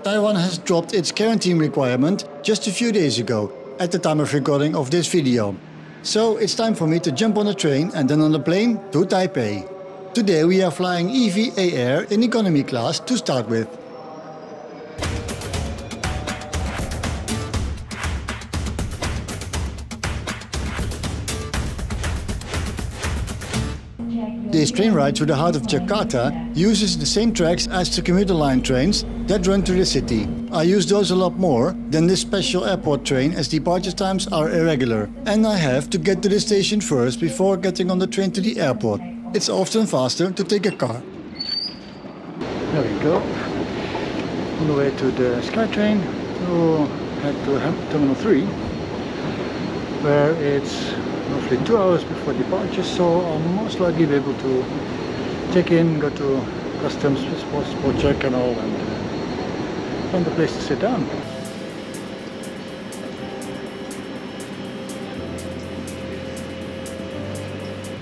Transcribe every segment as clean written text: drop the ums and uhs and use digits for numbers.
Taiwan has dropped its quarantine requirement just a few days ago, at the time of recording of this video. So it's time for me to jump on a train and then on a plane to Taipei. Today we are flying EVA Air in economy class to start with. This train ride to the heart of Jakarta uses the same tracks as the commuter line trains that run to the city. I use those a lot more than this special airport train as departure times are irregular and I have to get to the station first before getting on the train to the airport. It's often faster to take a car. There we go. On the way to the SkyTrain to head to Terminal 3, where it's roughly 2 hours before departure, so I'll most likely be able to check in, go to customs, passport check and all, and find a place to sit down.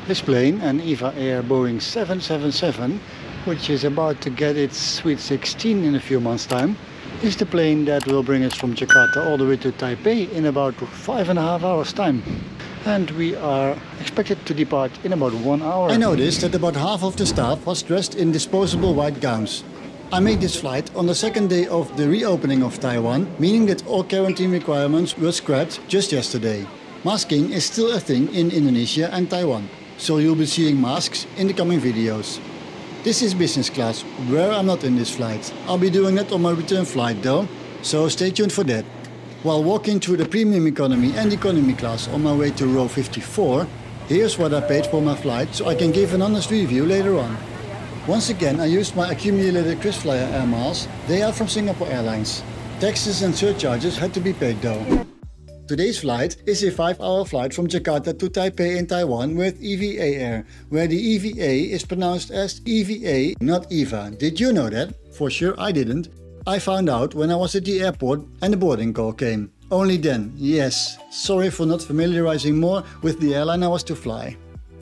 This plane, an EVA Air Boeing 777, which is about to get its Sweet 16 in a few months' time, is the plane that will bring us from Jakarta all the way to Taipei in about 5.5 hours' time. And we are expected to depart in about 1 hour. I noticed that about half of the staff was dressed in disposable white gowns. I made this flight on the second day of the reopening of Taiwan, meaning that all quarantine requirements were scrapped just yesterday. Masking is still a thing in Indonesia and Taiwan, so you'll be seeing masks in the coming videos. This is business class, where I'm not in this flight. I'll be doing that on my return flight though, so stay tuned for that. While walking through the premium economy and economy class on my way to row 54, here's what I paid for my flight so I can give an honest review later on. Once again I used my accumulated KrisFlyer air miles. They are from Singapore Airlines. Taxes and surcharges had to be paid though. Today's flight is a 5-hour flight from Jakarta to Taipei in Taiwan with EVA Air, where the EVA is pronounced as EVA, not EVA. Did you know that? For sure I didn't. I found out when I was at the airport and the boarding call came. Only then, yes. Sorry for not familiarizing more with the airline I was to fly.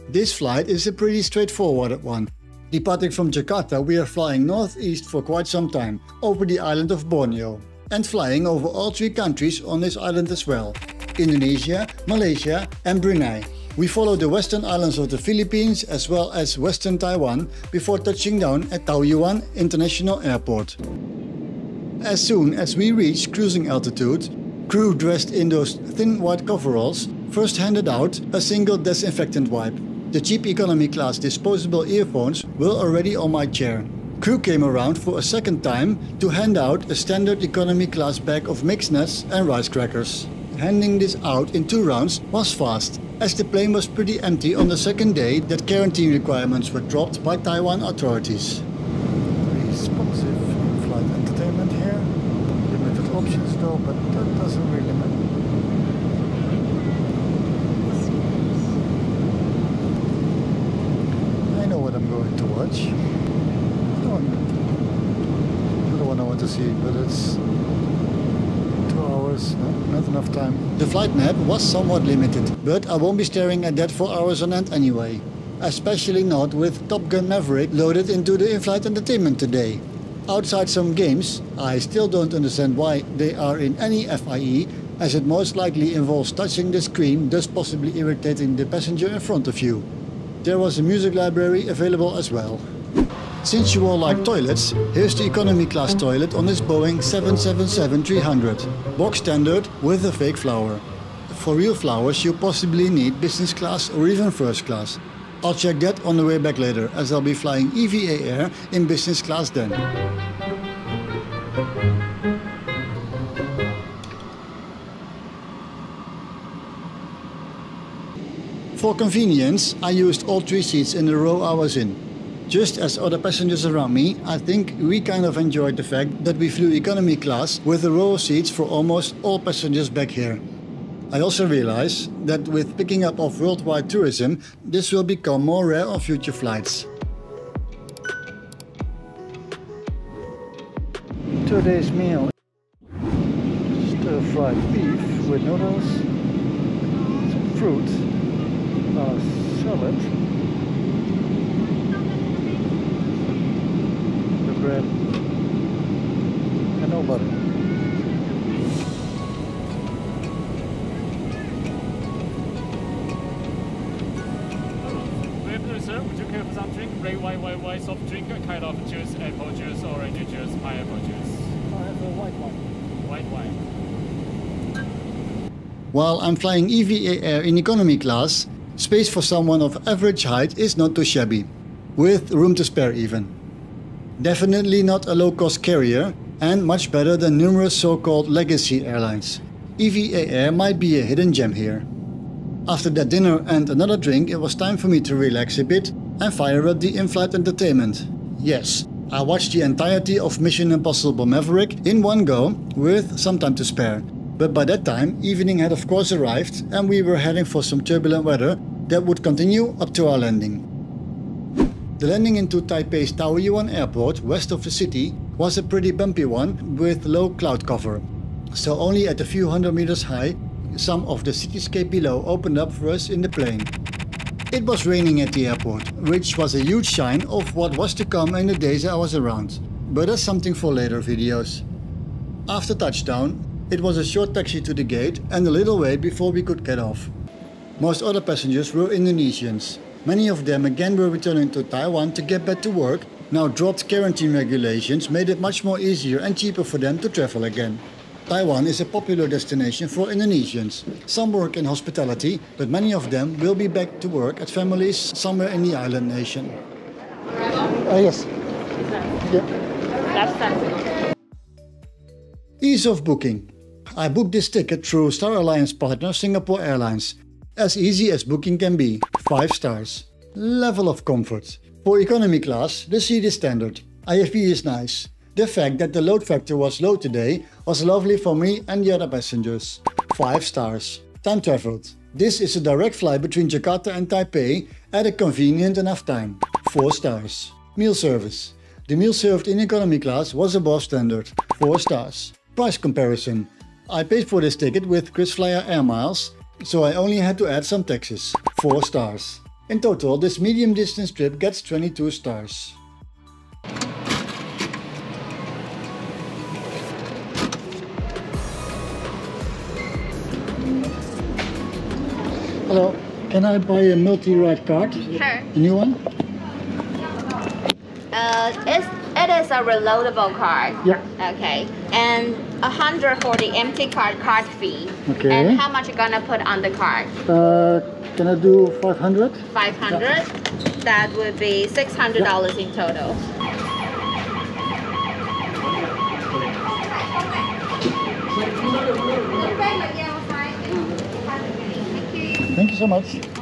This flight is a pretty straightforward one. Departing from Jakarta, we are flying northeast for quite some time, over the island of Borneo. And flying over all 3 countries on this island as well: Indonesia, Malaysia and Brunei. We follow the western islands of the Philippines as well as western Taiwan before touching down at Taoyuan International Airport. As soon as we reached cruising altitude, crew dressed in those thin white coveralls first handed out a single disinfectant wipe. The cheap economy class disposable earphones were already on my chair. Crew came around for a second time to hand out a standard economy class bag of mixed nuts and rice crackers. Handing this out in 2 rounds was fast, as the plane was pretty empty on the second day that quarantine requirements were dropped by Taiwan authorities. Responsive in-flight entertainment here. Limited options though, but that doesn't really matter. I know what I'm going to watch. The one I want to see, but it's 2 hours, not enough time. The flight map was somewhat limited, but I won't be staring at that for hours on end anyway. Especially not with Top Gun Maverick loaded into the in-flight entertainment today. Outside some games, I still don't understand why they are in any FIE, as it most likely involves touching the screen, thus possibly irritating the passenger in front of you. There was a music library available as well. Since you all like toilets, here's the economy class toilet on this Boeing 777-300. Box standard with a fake flower. For real flowers you possibly need business class or even first class. I'll check that on the way back later, as I'll be flying EVA Air in business class then. For convenience, I used all 3 seats in the row I was in. Just as other passengers around me, I think we kind of enjoyed the fact that we flew economy class with a row of seats for almost all passengers back here. I also realize that with picking up of worldwide tourism, this will become more rare on future flights. Today's meal: stir-fried beef with noodles, some fruit, a salad, the bread, and over. Sir, would you care for some drink? Red white soft drink, kind of juice, apple juice, orange juice, pineapple juice. I have a white one. White wine. While I'm flying EVA Air in economy class, space for someone of average height is not too shabby, with room to spare even. Definitely not a low-cost carrier, and much better than numerous so-called legacy airlines. EVA Air might be a hidden gem here. After that dinner and another drink, it was time for me to relax a bit and fire up the in-flight entertainment. Yes, I watched the entirety of Mission Impossible Maverick in one go with some time to spare. But by that time, evening had of course arrived and we were heading for some turbulent weather that would continue up to our landing. The landing into Taipei's Taoyuan Airport, west of the city, was a pretty bumpy one with low cloud cover. So only at a few hundred meters high, some of the cityscape below opened up for us in the plane. It was raining at the airport, which was a huge sign of what was to come in the days I was around. But that's something for later videos. After touchdown, it was a short taxi to the gate and a little wait before we could get off. Most other passengers were Indonesians. Many of them again were returning to Taiwan to get back to work. Now dropped quarantine regulations made it much more easier and cheaper for them to travel again. Taiwan is a popular destination for Indonesians. Some work in hospitality, but many of them will be back to work at families somewhere in the island nation. Yes. Yeah. Ease of booking. I booked this ticket through Star Alliance partner Singapore Airlines. As easy as booking can be, 5 stars. Level of comfort. For economy class, the seat is standard. IFE is nice. The fact that the load factor was low today was lovely for me and the other passengers. 5 stars. Time traveled. This is a direct flight between Jakarta and Taipei at a convenient enough time. 4 stars. Meal service. The meal served in economy class was above standard. 4 stars. Price comparison. I paid for this ticket with KrisFlyer Air Miles, so I only had to add some taxes. 4 stars. In total, this medium distance trip gets 22 stars. Hello, can I buy a multi-ride card? Sure. A new one? It is a reloadable card. Yeah. Okay. And 100 for the empty card fee. Okay. And how much you gonna put on the card? Can I do 500? 500. Yeah. That would be $600 in total. Thank you so much.